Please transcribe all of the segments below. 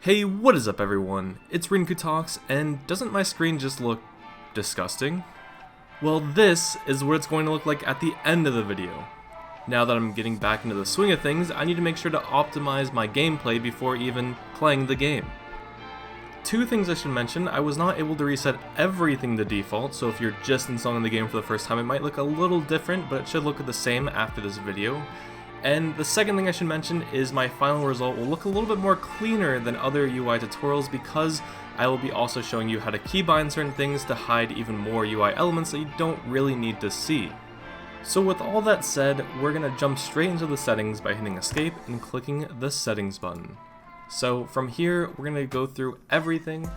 Hey, what is up everyone? It's RinkuTalks, and doesn't my screen just look disgusting? Well, this is what it's going to look like at the end of the video. Now that I'm getting back into the swing of things, I need to make sure to optimize my gameplay before even playing the game. Two things I should mention: I was not able to reset everything to default, so if you're just installing the game for the first time, it might look a little different, but it should look the same after this video. And the second thing I should mention is my final result will look a little bit more cleaner than other UI tutorials because I will be also showing you how to keybind certain things to hide even more UI elements that you don't really need to see. So with all that said, we're going to jump straight into the settings by hitting escape and clicking the settings button. So from here, we're going to go through everything,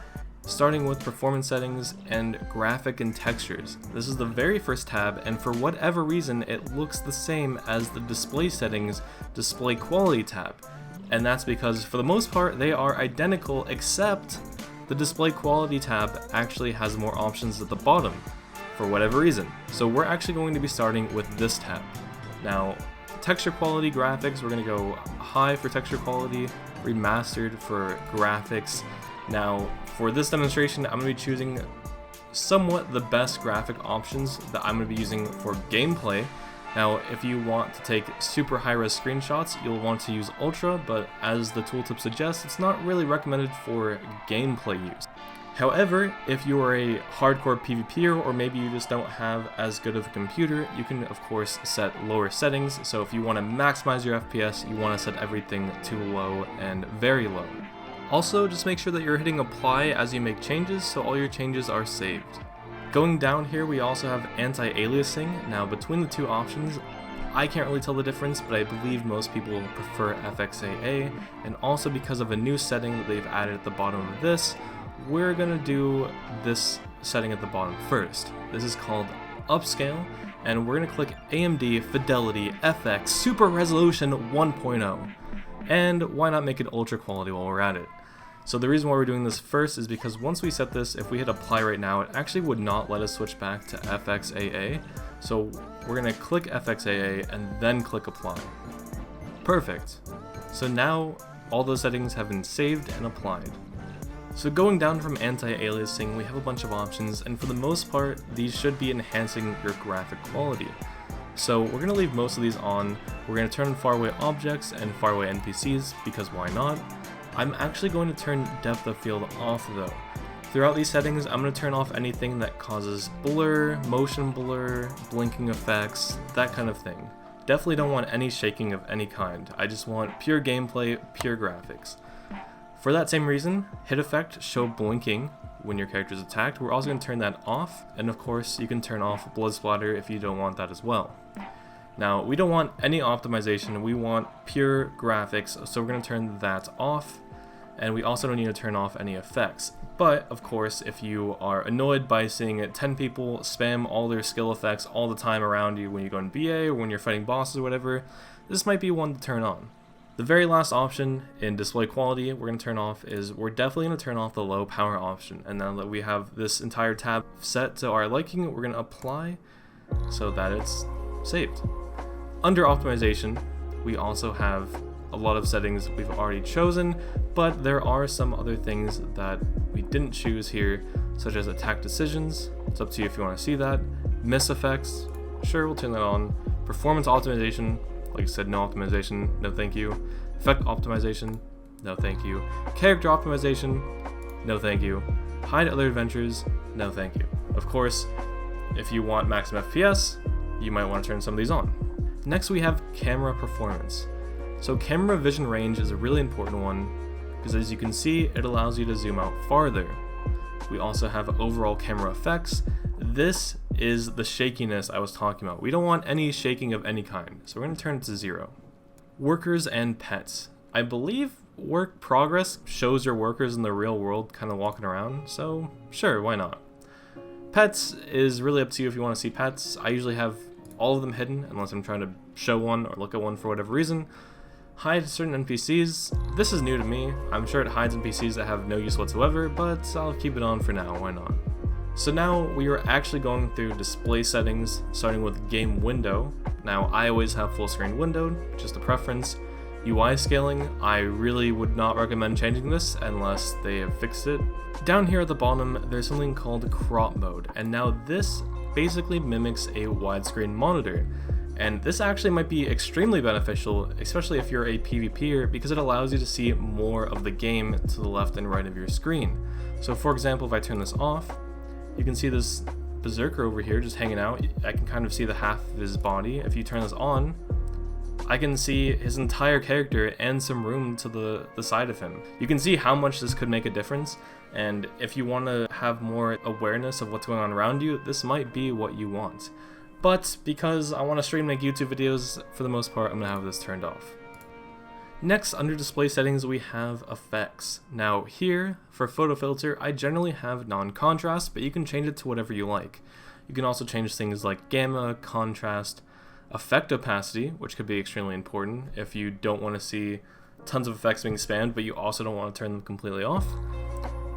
starting with performance settings and graphic and textures. This is the very first tab, and for whatever reason it looks the same as the display settings display quality tab, and that's because for the most part they are identical, except the display quality tab actually has more options at the bottom for whatever reason. So we're actually going to be starting with this tab. Now, texture quality graphics, we're going to go high for texture quality, remastered for graphics. Now, for this demonstration, I'm going to be choosing somewhat the best graphic options that I'm going to be using for gameplay. Now, if you want to take super high-res screenshots, you'll want to use Ultra, but as the tooltip suggests, it's not really recommended for gameplay use. However, if you are a hardcore PvPer, or maybe you just don't have as good of a computer, you can of course set lower settings. So if you want to maximize your FPS, you want to set everything to low and very low. Also, just make sure that you're hitting apply as you make changes, so all your changes are saved. Going down here, we also have anti-aliasing. Now, between the two options, I can't really tell the difference, but I believe most people prefer FXAA, and also because of a new setting that they've added at the bottom of this, we're gonna do this setting at the bottom first. This is called Upscale, and we're gonna click AMD Fidelity FX Super Resolution 1.0. And why not make it ultra quality while we're at it? So the reason why we're doing this first is because once we set this, if we hit apply right now, it actually would not let us switch back to FXAA. So we're gonna click FXAA and then click apply. Perfect. So now all those settings have been saved and applied. So going down from anti-aliasing, we have a bunch of options, and for the most part, these should be enhancing your graphic quality. So we're going to leave most of these on. We're going to turn faraway objects and faraway NPCs, because why not? I'm actually going to turn depth of field off though. Throughout these settings, I'm going to turn off anything that causes blur, motion blur, blinking effects, that kind of thing. Definitely don't want any shaking of any kind. I just want pure gameplay, pure graphics. For that same reason, hit effect, show blinking when your character is attacked. We're also going to turn that off, and of course you can turn off blood splatter if you don't want that as well. Now, we don't want any optimization, we want pure graphics, so we're going to turn that off, and we also don't need to turn off any effects. But of course, if you are annoyed by seeing 10 people spam all their skill effects all the time around you when you go in BA or when you're fighting bosses or whatever, this might be one to turn on. The very last option in display quality we're going to turn off is we're definitely going to turn off the low power option. And now that we have this entire tab set to our liking, we're going to apply so that it's saved. Under optimization, we also have a lot of settings we've already chosen, but there are some other things that we didn't choose here, such as attack decisions. It's up to you if you want to see that. Miss effects, sure, we'll turn that on. Performance optimization, like I said, no optimization, no thank you. Effect optimization, no thank you. Character optimization, no thank you. Hide other adventures, no thank you. Of course, if you want maximum FPS, you might want to turn some of these on. Next we have camera performance. So camera vision range is a really important one, because as you can see, it allows you to zoom out farther. We also have overall camera effects. This is the shakiness I was talking about. We don't want any shaking of any kind, so we're going to turn it to 0. Workers and pets. I believe work progress shows your workers in the real world kind of walking around, so sure, why not? Pets is really up to you if you want to see pets. I usually have all of them hidden unless I'm trying to show one or look at one for whatever reason. Hide certain NPCs. This is new to me. I'm sure it hides NPCs that have no use whatsoever, but I'll keep it on for now, why not? So now we are actually going through display settings, starting with game window. Now I always have full screen windowed, just a preference. UI scaling, I really would not recommend changing this unless they have fixed it. Down here at the bottom, there's something called crop mode, and now this basically mimics a widescreen monitor. And this actually might be extremely beneficial, especially if you're a PvPer, because it allows you to see more of the game to the left and right of your screen. So for example, if I turn this off, you can see this berserker over here just hanging out. I can kind of see the half of his body. If you turn this on, I can see his entire character and some room to the side of him. You can see how much this could make a difference, and if you want to have more awareness of what's going on around you, this might be what you want. But because I want to stream and make YouTube videos, for the most part, I'm going to have this turned off. Next, under display settings, we have effects. Now here, for photo filter, I generally have non-contrast, but you can change it to whatever you like. You can also change things like gamma, contrast, effect opacity, which could be extremely important if you don't want to see tons of effects being spammed, but you also don't want to turn them completely off.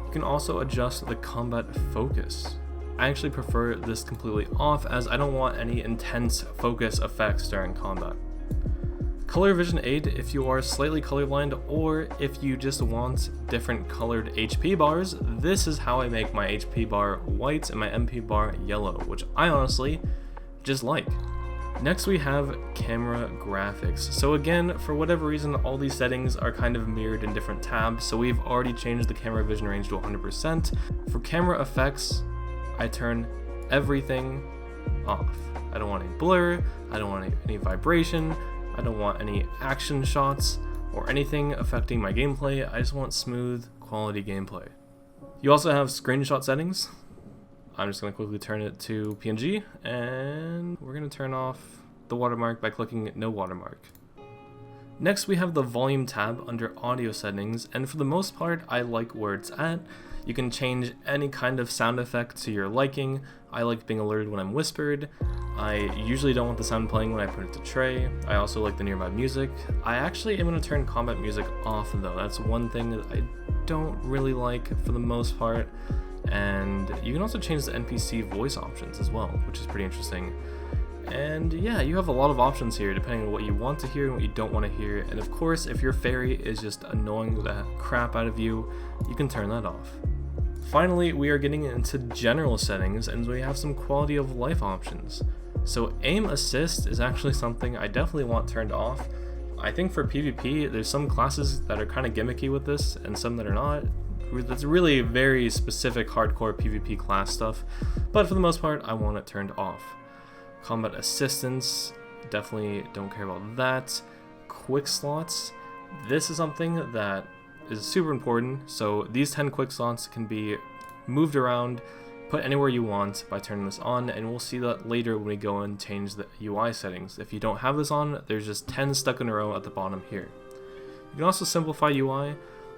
You can also adjust the combat focus. I actually prefer this completely off as I don't want any intense focus effects during combat. Color vision aid if you are slightly colorblind, or if you just want different colored HP bars. This is how I make my HP bar white and my MP bar yellow, which I honestly just like. Next we have camera graphics. So again, for whatever reason, all these settings are kind of mirrored in different tabs, so we've already changed the camera vision range to 100%. For camera effects, I turn everything off. I don't want any blur, I don't want any vibration, I don't want any action shots or anything affecting my gameplay. I just want smooth, quality gameplay. You also have screenshot settings. I'm just going to quickly turn it to PNG, and we're going to turn off the watermark by clicking no watermark. Next we have the volume tab under audio settings, and for the most part I like where it's at. You can change any kind of sound effect to your liking. I like being alerted when I'm whispered. I usually don't want the sound playing when I put it to tray. I also like the nearby music. I actually am going to turn combat music off though. That's one thing that I don't really like for the most part. And you can also change the NPC voice options as well, which is pretty interesting. And yeah, you have a lot of options here depending on what you want to hear and what you don't want to hear. And of course, if your fairy is just annoying the crap out of you, you can turn that off. Finally, we are getting into general settings, and we have some quality of life options. So aim assist is actually something I definitely want turned off. I think for PvP, there's some classes that are kind of gimmicky with this and some that are not. That's really very specific hardcore PvP class stuff, but for the most part, I want it turned off. Combat assistance, definitely don't care about that. Quick slots, this is something that is super important. So these 10 quick slots can be moved around, put anywhere you want by turning this on, and we'll see that later when we go and change the UI settings. If you don't have this on, there's just 10 stuck in a row at the bottom here. You can also simplify UI,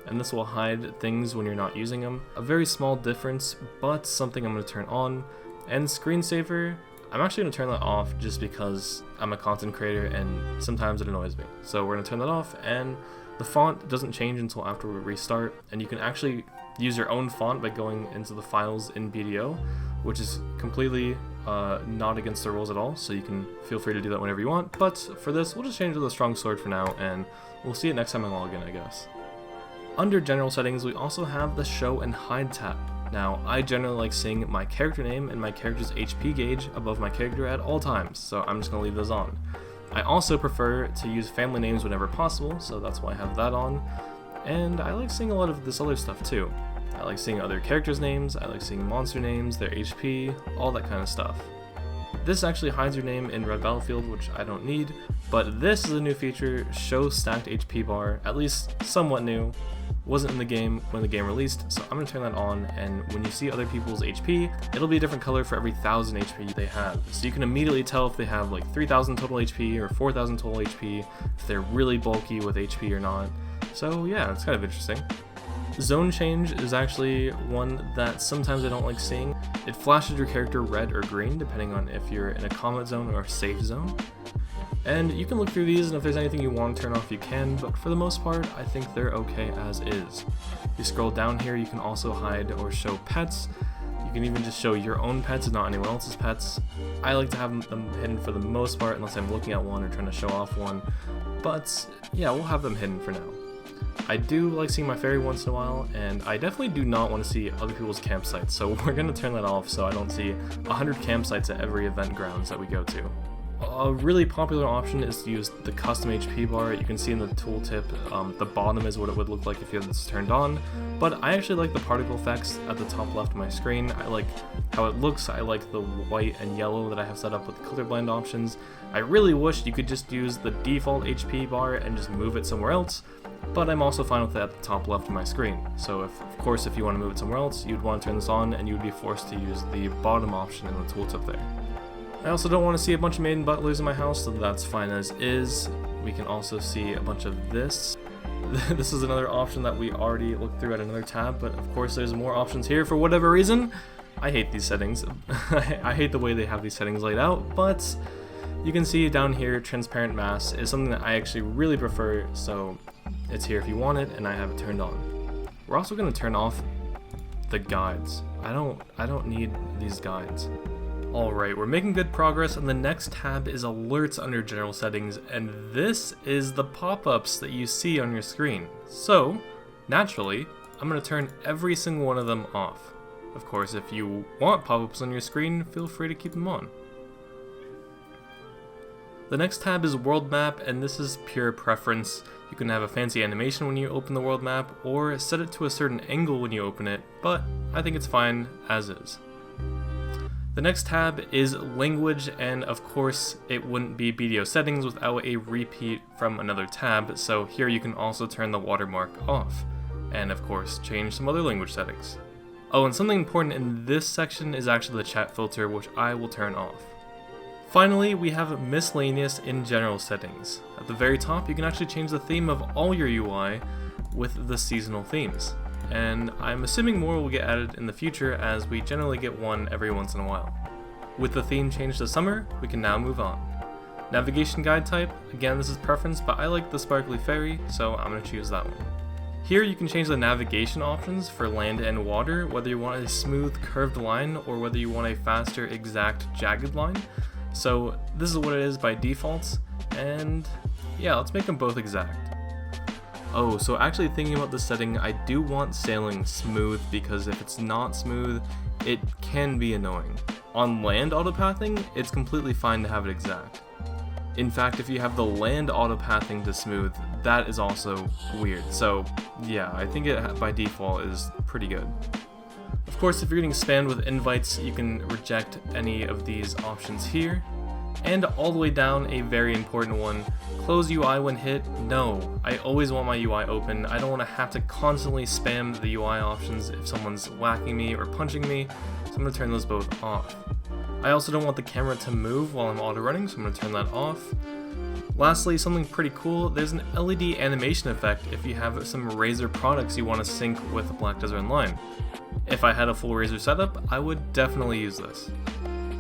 and this will hide things when you're not using them. A very small difference, but something I'm going to turn on. And screensaver, I'm actually going to turn that off just because I'm a content creator and sometimes it annoys me. So we're going to turn that off, and the font doesn't change until after we restart, and you can actually use your own font by going into the files in BDO, which is completely not against the rules at all, so you can feel free to do that whenever you want. But for this, we'll just change to the strong sword for now, and we'll see it next time I log in, I guess. Under general settings, we also have the show and hide tab. Now, I generally like seeing my character name and my character's HP gauge above my character at all times, so I'm just going to leave those on. I also prefer to use family names whenever possible, so that's why I have that on. And I like seeing a lot of this other stuff too. I like seeing other characters' names, I like seeing monster names, their HP, all that kind of stuff. This actually hides your name in Red Battlefield, which I don't need, but this is a new feature, show stacked HP bar, at least somewhat new. Wasn't in the game when the game released, so I'm going to turn that on, and when you see other people's HP, it'll be a different color for every 1,000 HP they have. So you can immediately tell if they have like 3,000 total HP or 4,000 total HP, if they're really bulky with HP or not. So yeah, it's kind of interesting. Zone change is actually one that sometimes I don't like seeing. It flashes your character red or green depending on if you're in a combat zone or a safe zone. And you can look through these, and if there's anything you want to turn off, you can, but for the most part, I think they're okay as is. You scroll down here, you can also hide or show pets. You can even just show your own pets and not anyone else's pets. I like to have them hidden for the most part unless I'm looking at one or trying to show off one. But yeah, we'll have them hidden for now. I do like seeing my fairy once in a while, and I definitely do not want to see other people's campsites, so we're going to turn that off so I don't see 100 campsites at every event grounds that we go to. A really popular option is to use the custom HP bar. You can see in the tooltip, the bottom is what it would look like if you had this turned on, but I actually like the particle effects at the top left of my screen. I like how it looks. I like the white and yellow that I have set up with colorblind options. I really wish you could just use the default HP bar and just move it somewhere else, but I'm also fine with that at the top left of my screen. So of course, if you want to move it somewhere else, you'd want to turn this on and you would be forced to use the bottom option in the tooltip there. I also don't want to see a bunch of maiden butlers in my house, so that's fine as is. We can also see a bunch of this. This is another option that we already looked through at another tab, but of course there's more options here for whatever reason. I hate these settings. I hate the way they have these settings laid out, but you can see down here, transparent mass is something that I actually really prefer, so it's here if you want it, and I have it turned on. We're also going to turn off the guides. I don't need these guides. Alright, we're making good progress, and the next tab is alerts under general settings, and this is the pop-ups that you see on your screen. So, naturally, I'm going to turn every single one of them off. Of course, if you want pop-ups on your screen, feel free to keep them on. The next tab is world map, and this is pure preference. You can have a fancy animation when you open the world map, or set it to a certain angle when you open it, but I think it's fine as is. The next tab is language, and of course it wouldn't be BDO settings without a repeat from another tab, so here you can also turn the watermark off, and of course change some other language settings. Oh, and something important in this section is actually the chat filter, which I will turn off. Finally, we have miscellaneous in general settings. At the very top, you can actually change the theme of all your UI with the seasonal themes. And I'm assuming more will get added in the future as we generally get one every once in a while. With the theme changed to summer, we can now move on. Navigation guide type, again this is preference, but I like the sparkly fairy, so I'm going to choose that one. Here you can change the navigation options for land and water, whether you want a smooth curved line or whether you want a faster exact jagged line. So this is what it is by default, and yeah, let's make them both exact. Oh, so actually thinking about this setting, I do want sailing smooth because if it's not smooth, it can be annoying. On land autopathing, it's completely fine to have it exact. In fact, if you have the land autopathing to smooth, that is also weird. So yeah, I think it by default is pretty good. Of course, if you're getting spammed with invites, you can reject any of these options here. And all the way down, a very important one, close UI when hit. No, I always want my UI open. I don't want to have to constantly spam the UI options if someone's whacking me or punching me, so I'm going to turn those both off. I also don't want the camera to move while I'm auto running, so I'm going to turn that off. Lastly, something pretty cool, there's an LED animation effect if you have some Razer products you want to sync with Black Desert Online. If I had a full Razer setup, I would definitely use this.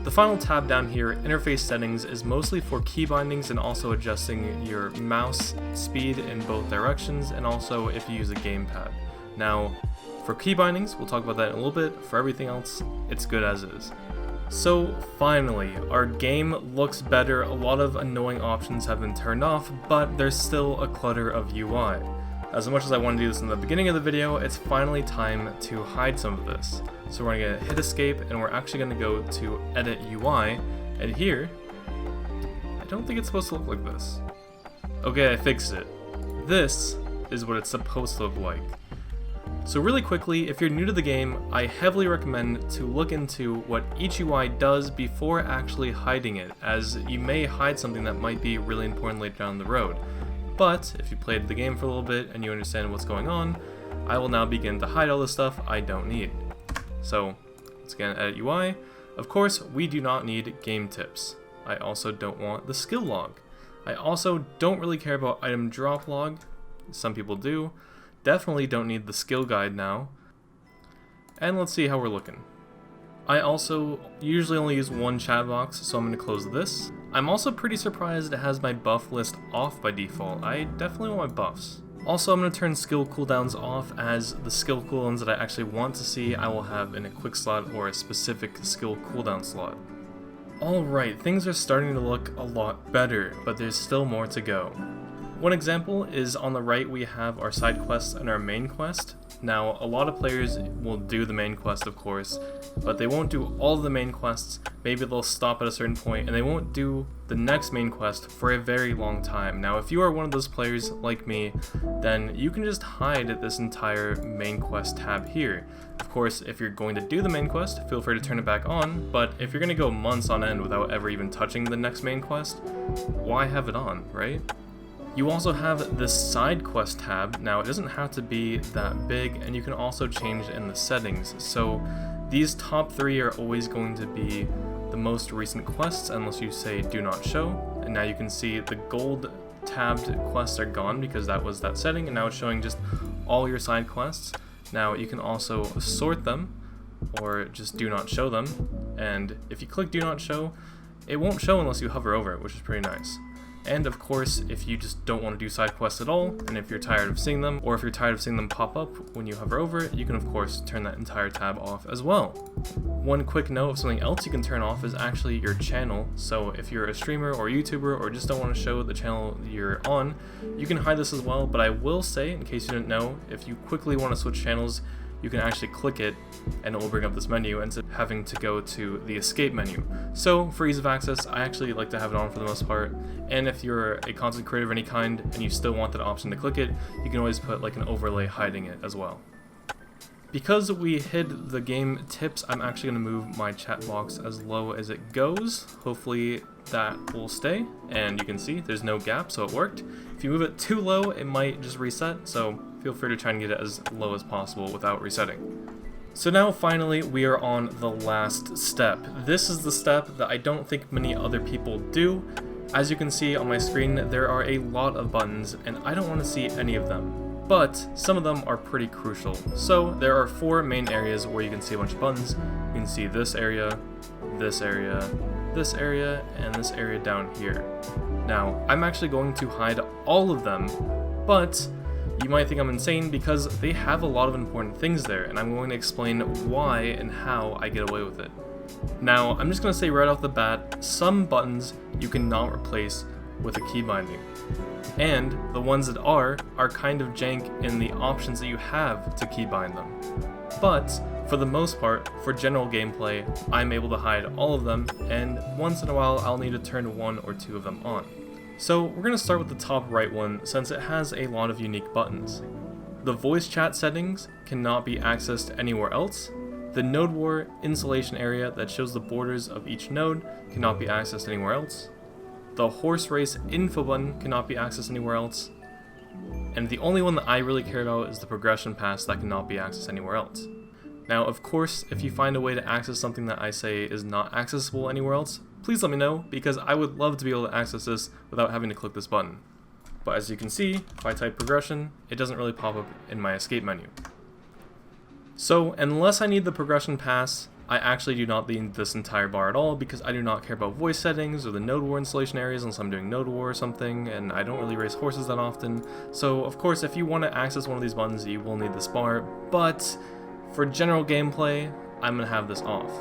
The final tab down here, interface settings, is mostly for key bindings and also adjusting your mouse speed in both directions, and also if you use a gamepad. Now, for key bindings, we'll talk about that in a little bit. For everything else, it's good as is. So finally, our game looks better. A lot of annoying options have been turned off, but there's still a clutter of UI. As much as I want to do this in the beginning of the video, it's finally time to hide some of this. So we're going to hit escape, and we're actually going to go to edit UI, and here, I don't think it's supposed to look like this. Okay, I fixed it. This is what it's supposed to look like. So really quickly, if you're new to the game, I heavily recommend to look into what each UI does before actually hiding it, as you may hide something that might be really important later down the road. But if you played the game for a little bit and you understand what's going on, I will now begin to hide all the stuff I don't need. So let's again edit UI. Of course, we do not need game tips. I also don't want the skill log. I also don't really care about item drop log. Some people do. Definitely don't need the skill guide now. And let's see how we're looking. I also usually only use one chat box, so I'm going to close this. I'm also pretty surprised it has my buff list off by default. I definitely want my buffs. Also, I'm going to turn skill cooldowns off, as the skill cooldowns that I actually want to see I will have in a quick slot or a specific skill cooldown slot. Alright, things are starting to look a lot better, but there's still more to go. One example is on the right we have our side quests and our main quest. Now, a lot of players will do the main quest, of course, but they won't do all of the main quests. Maybe they'll stop at a certain point and they won't do the next main quest for a very long time. Now, if you are one of those players like me, then you can just hide this entire main quest tab here. Of course, if you're going to do the main quest, feel free to turn it back on, but if you're going to go months on end without ever even touching the next main quest, why have it on, right? You also have this side quest tab. Now, it doesn't have to be that big, and you can also change in the settings. So these top 3 are always going to be the most recent quests unless you say do not show. And now you can see the gold tabbed quests are gone because that was that setting, and now it's showing just all your side quests. Now you can also sort them or just do not show them, and if you click do not show, it won't show unless you hover over it, which is pretty nice. And of course, if you just don't want to do side quests at all, and if you're tired of seeing them, or if you're tired of seeing them pop up when you hover over it, you can of course turn that entire tab off as well. One quick note of something else you can turn off is actually your channel. So if you're a streamer or YouTuber or just don't want to show the channel you're on, you can hide this as well, but I will say, in case you didn't know, if you quickly want to switch channels, you can actually click it and it will bring up this menu instead of having to go to the escape menu. So for ease of access, I actually like to have it on for the most part, and if you're a content creator of any kind and you still want that option to click it, you can always put like an overlay hiding it as well. Because we hid the game tips, I'm actually going to move my chat box as low as it goes. Hopefully that will stay, and you can see there's no gap, so it worked. If you move it too low, it might just reset, so feel free to try and get it as low as possible without resetting. So now finally we are on the last step. This is the step that I don't think many other people do. As you can see on my screen, there are a lot of buttons, and I don't want to see any of them. But some of them are pretty crucial. So there are 4 main areas where you can see a bunch of buttons. You can see this area, this area, this area, and this area down here. Now, I'm actually going to hide all of them, but you might think I'm insane because they have a lot of important things there, and I'm going to explain why and how I get away with it. Now, I'm just going to say right off the bat, some buttons you cannot replace with a key binding. And the ones that are kind of jank in the options that you have to keybind them. But for the most part, for general gameplay, I'm able to hide all of them, and once in a while I'll need to turn 1 or 2 of them on. So we're going to start with the top right one since it has a lot of unique buttons. The voice chat settings cannot be accessed anywhere else. The node war installation area that shows the borders of each node cannot be accessed anywhere else. The horse race info button cannot be accessed anywhere else. And the only one that I really care about is the progression pass that cannot be accessed anywhere else. Now, of course, if you find a way to access something that I say is not accessible anywhere else, please let me know, because I would love to be able to access this without having to click this button. But as you can see, if I type progression, it doesn't really pop up in my escape menu. So, unless I need the progression pass, I actually do not need this entire bar at all, because I do not care about voice settings or the node war installation areas unless I'm doing node war or something, and I don't really race horses that often. So of course, if you want to access one of these buttons, you will need this bar, but for general gameplay, I'm going to have this off.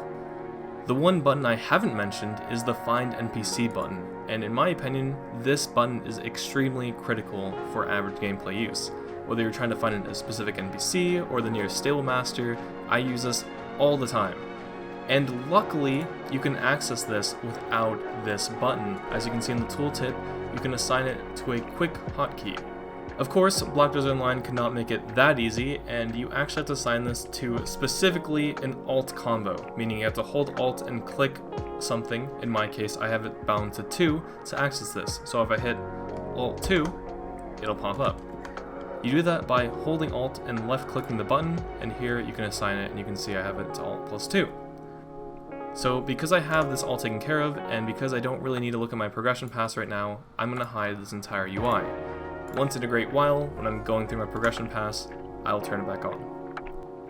The one button I haven't mentioned is the Find NPC button, and in my opinion, this button is extremely critical for average gameplay use. Whether you're trying to find a specific NPC or the nearest stable master, I use this all the time. And luckily, you can access this without this button. As you can see in the tooltip, you can assign it to a quick hotkey. Of course, Black Desert Online cannot make it that easy, and you actually have to assign this to specifically an Alt combo, meaning you have to hold Alt and click something. In my case, I have it bound to 2 to access this. So if I hit Alt 2, it'll pop up. You do that by holding Alt and left clicking the button, and here you can assign it, and you can see I have it to Alt plus 2. So because I have this all taken care of, and because I don't really need to look at my progression pass right now, I'm going to hide this entire UI. Once in a great while, when I'm going through my progression pass, I'll turn it back on.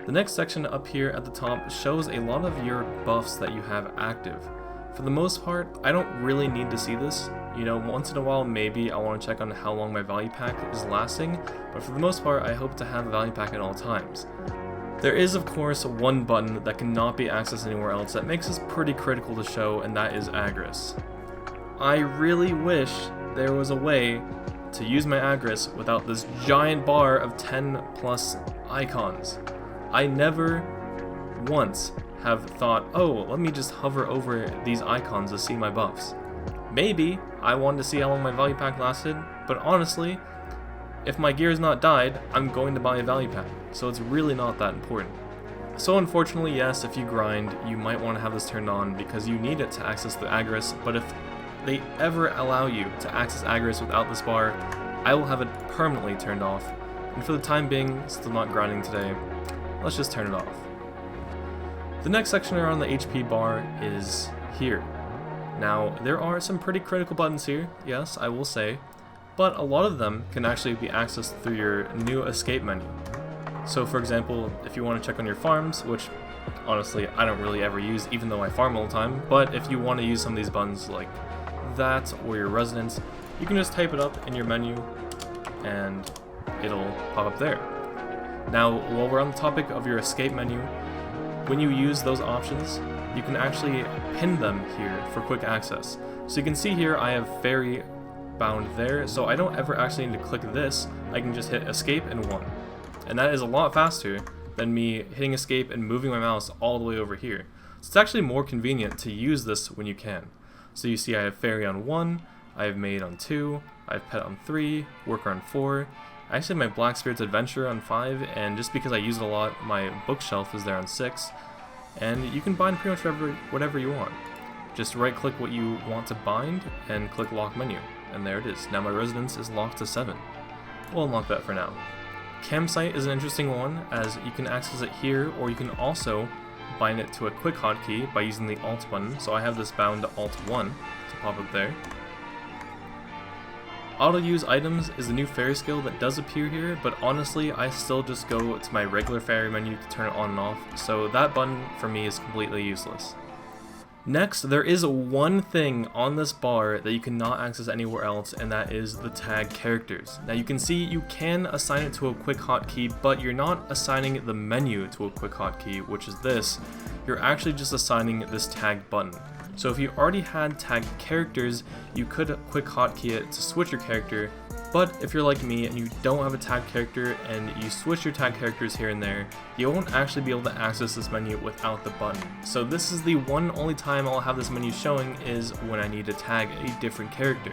The next section up here at the top shows a lot of your buffs that you have active. For the most part, I don't really need to see this. You know, once in a while maybe I want to check on how long my value pack is lasting, but for the most part I hope to have a value pack at all times. There is of course one button that cannot be accessed anywhere else that makes this pretty critical to show, and that is Agris. I really wish there was a way to use my Agris without this giant bar of 10 plus icons. I never once have thought, oh, let me just hover over these icons to see my buffs. Maybe I wanted to see how long my value pack lasted, but honestly, if my gear is not died, I'm going to buy a value pack, so it's really not that important. So unfortunately, yes, if you grind, you might want to have this turned on because you need it to access the Agris, but if they ever allow you to access Agris without this bar, I will have it permanently turned off. And for the time being, still not grinding today, let's just turn it off. The next section around the HP bar is here. Now, there are some pretty critical buttons here, yes, I will say, but a lot of them can actually be accessed through your new escape menu. So for example, if you want to check on your farms, which honestly I don't really ever use even though I farm all the time, but if you want to use some of these buttons like that or your residence, you can just type it up in your menu and it'll pop up there. Now, while we're on the topic of your escape menu, when you use those options, you can actually pin them here for quick access. So you can see here I have fairy bound there, so I don't ever actually need to click this. I can just hit escape and 1. And that is a lot faster than me hitting escape and moving my mouse all the way over here. So it's actually more convenient to use this when you can. So you see I have fairy on 1, I have maid on 2, I have pet on 3, worker on 4, I actually have my Black Spirit's Adventure on 5, and just because I use it a lot, my bookshelf is there on 6, and you can bind pretty much whatever you want. Just right click what you want to bind and click lock menu, and there it is. Now my residence is locked to 7. We'll unlock that for now. Campsite is an interesting one, as you can access it here, or you can also bind it to a quick hotkey by using the Alt button. So I have this bound to Alt 1 to pop up there. Auto use items is a new fairy skill that does appear here, but honestly I still just go to my regular fairy menu to turn it on and off, so that button for me is completely useless. Next, there is one thing on this bar that you cannot access anywhere else, and that is the tag characters. Now you can see you can assign it to a quick hotkey, but you're not assigning the menu to a quick hotkey, which is this. You're actually just assigning this tag button. So if you already had tagged characters, you could quick hotkey it to switch your character, but if you're like me and you don't have a tagged character and you switch your tagged characters here and there, you won't actually be able to access this menu without the button. So this is the only time I'll have this menu showing is when I need to tag a different character.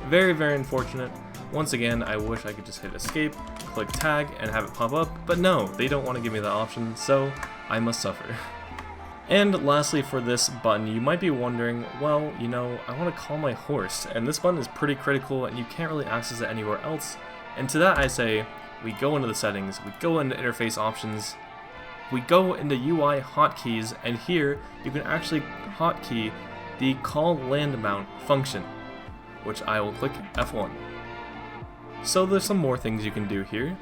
Very, very unfortunate. Once again, I wish I could just hit escape, click tag, and have it pop up, but no, they don't want to give me that option, so I must suffer. And lastly for this button, you might be wondering, well, you know, I want to call my horse, and this button is pretty critical and you can't really access it anywhere else. And to that I say, we go into the settings, we go into interface options, we go into UI hotkeys, and here you can actually hotkey the call land mount function, which I will click F1. So there's some more things you can do here,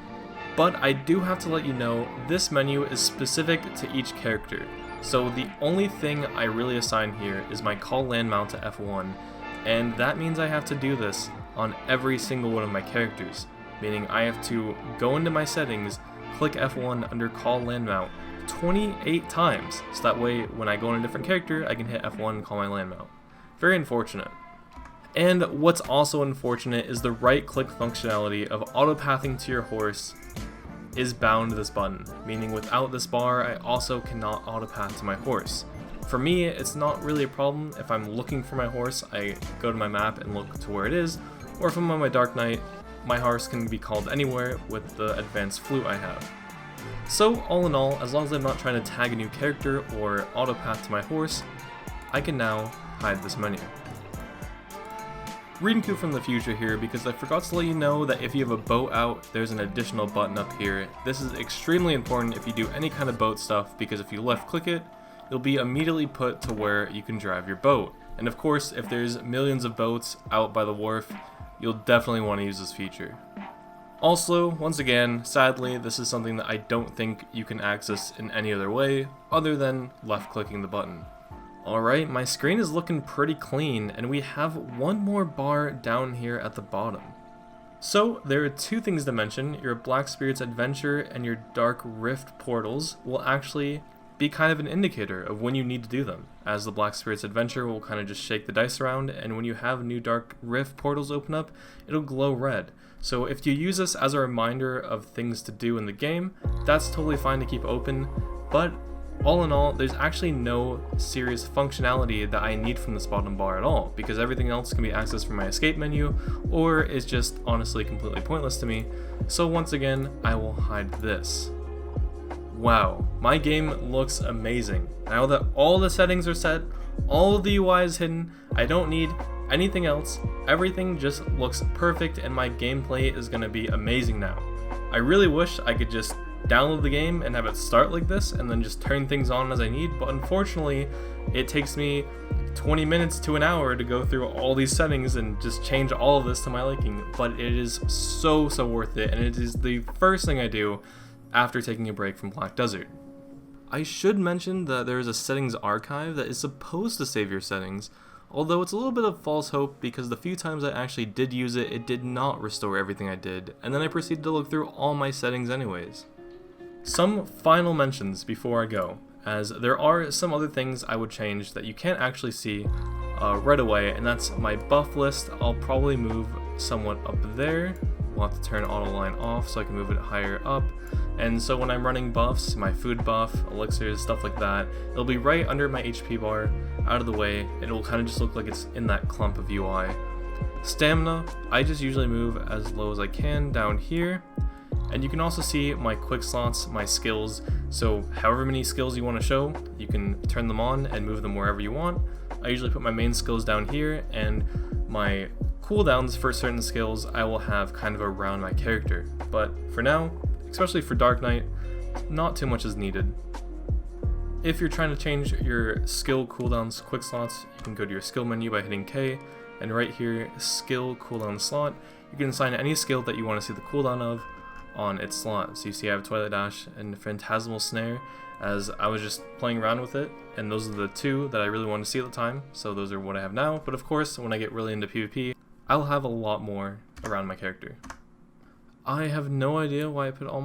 but I do have to let you know this menu is specific to each character. So the only thing I really assign here is my call land mount to F1, and that means I have to do this on every single one of my characters, meaning I have to go into my settings, click F1 under call land mount 28 times, so that way when I go in a different character I can hit F1 and call my land mount. Very unfortunate. And what's also unfortunate is the right click functionality of autopathing to your horse is bound to this button, meaning without this bar I also cannot autopath to my horse. For me, it's not really a problem. If I'm looking for my horse, I go to my map and look to where it is, or if I'm on my Dark Knight, my horse can be called anywhere with the advanced flute I have. So all in all, as long as I'm not trying to tag a new character or autopath to my horse, I can now hide this menu. Rinku from the future here, because I forgot to let you know that if you have a boat out, there's an additional button up here. This is extremely important if you do any kind of boat stuff, because if you left click it, you'll be immediately put to where you can drive your boat. And of course, if there's millions of boats out by the wharf, you'll definitely want to use this feature. Also, once again, sadly, this is something that I don't think you can access in any other way other than left clicking the button. Alright, my screen is looking pretty clean, and we have one more bar down here at the bottom. So, there are two things to mention. Your Black Spirit's Adventure and your Dark Rift portals will actually be kind of an indicator of when you need to do them, as the Black Spirit's Adventure will kind of just shake the dice around, and when you have new Dark Rift portals open up, it'll glow red. So if you use this as a reminder of things to do in the game, that's totally fine to keep open, but all in all, there's actually no serious functionality that I need from this bottom bar at all, because everything else can be accessed from my escape menu, or is just honestly completely pointless to me. So once again, I will hide this. Wow, my game looks amazing. Now that all the settings are set, all of the UI is hidden, I don't need anything else, everything just looks perfect, and my gameplay is going to be amazing now. I really wish I could just download the game and have it start like this and then just turn things on as I need, but unfortunately it takes me 20 minutes to an hour to go through all these settings and just change all of this to my liking, but it is so worth it, and it is the first thing I do after taking a break from Black Desert. I should mention that there is a settings archive that is supposed to save your settings, although it's a little bit of false hope because the few times I actually did use it, it did not restore everything I did, and then I proceeded to look through all my settings anyways. Some final mentions before I go, as there are some other things I would change that you can't actually see right away, and that's my buff list. I'll probably move somewhat up there. We'll have to turn auto line off so I can move it higher up, and so when I'm running buffs, my food buff, elixirs, stuff like that, it'll be right under my HP bar, out of the way. It'll kind of just look like it's in that clump of UI. Stamina, I just usually move as low as I can down here. And you can also see my quick slots, my skills, so however many skills you want to show, you can turn them on and move them wherever you want. I usually put my main skills down here, and my cooldowns for certain skills I will have kind of around my character. But for now, especially for Dark Knight, not too much is needed. If you're trying to change your skill cooldowns, quick slots, you can go to your skill menu by hitting K, and right here, skill cooldown slot, you can assign any skill that you want to see the cooldown of on its slot. So you see I have Twilight Dash and Phantasmal Snare, as I was just playing around with it, and those are the two that I really wanted to see at the time, so those are what I have now. But of course, when I get really into PvP, I'll have a lot more around my character. I have no idea why I put all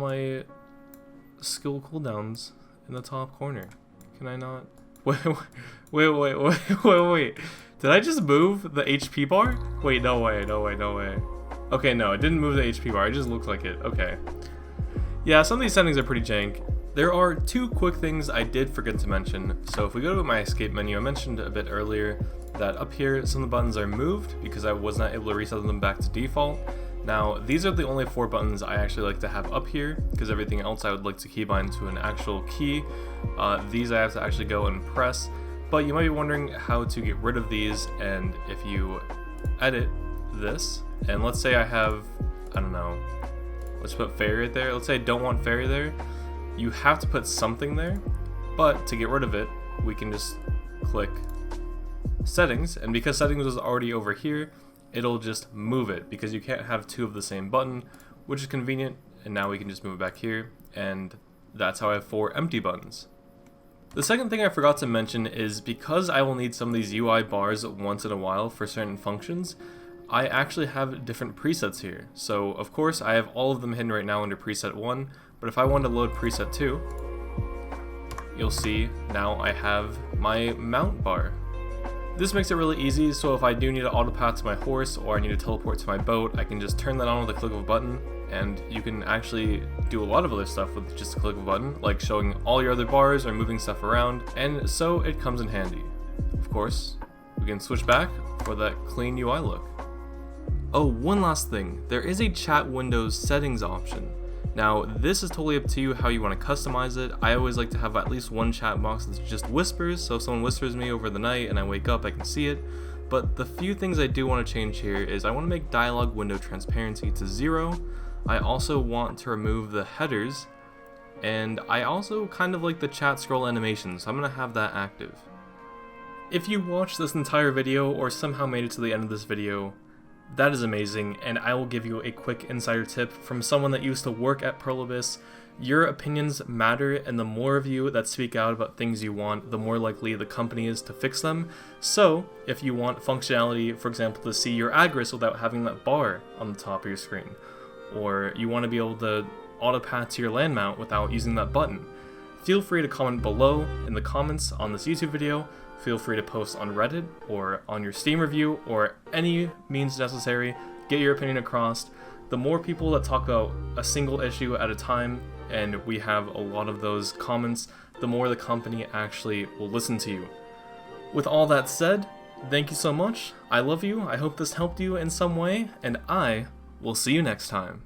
skill cooldowns in the top corner. Can I not? Wait. Did I just move the HP bar? Wait, no way. Okay, no, it didn't move the HP bar, it just looks like it. Okay. Yeah, some of these settings are pretty jank. There are two quick things I did forget to mention. So if we go to my escape menu, I mentioned a bit earlier that up here some of the buttons are moved because I was not able to reset them back to default. Now, these are the only 4 buttons I actually like to have up here, because everything else I would like to keybind to an actual key. These I have to actually go and press, but you might be wondering how to get rid of these, and if you edit this, and let's say I have, I don't know, let's put fairy right there. Let's say I don't want fairy there. You have to put something there, but to get rid of it, we can just click settings, and because settings was already over here, it'll just move it, because you can't have 2 of the same button, which is convenient, and now we can just move it back here, and that's how I have 4 empty buttons. The second thing I forgot to mention is because I will need some of these UI bars once in a while for certain functions, I actually have different presets here. So of course I have all of them hidden right now under preset 1, but if I want to load preset 2, you'll see now I have my mount bar. This makes it really easy, so if I do need to autopath to my horse or I need to teleport to my boat, I can just turn that on with a click of a button, and you can actually do a lot of other stuff with just a click of a button, like showing all your other bars or moving stuff around, and so it comes in handy. Of course, we can switch back for that clean UI look. Oh, one last thing, there is a chat windows settings option. Now, this is totally up to you how you want to customize it. I always like to have at least one chat box that's just whispers, so if someone whispers me over the night and I wake up, I can see it. But the few things I do want to change here is I want to make dialogue window transparency to 0. I also want to remove the headers, and I also kind of like the chat scroll animation, so I'm going to have that active. If you watched this entire video or somehow made it to the end of this video, that is amazing, and I will give you a quick insider tip from someone that used to work at Pearl Abyss. Your opinions matter, and the more of you that speak out about things you want, the more likely the company is to fix them. So, if you want functionality, for example, to see your address without having that bar on the top of your screen, or you want to be able to auto-path to your LAN mount without using that button, feel free to comment below in the comments on this YouTube video. Feel free to post on Reddit or on your Steam review or any means necessary. Get your opinion across. The more people that talk about a single issue at a time, and we have a lot of those comments, the more the company actually will listen to you. With all that said, thank you so much. I love you. I hope this helped you in some way, and I will see you next time.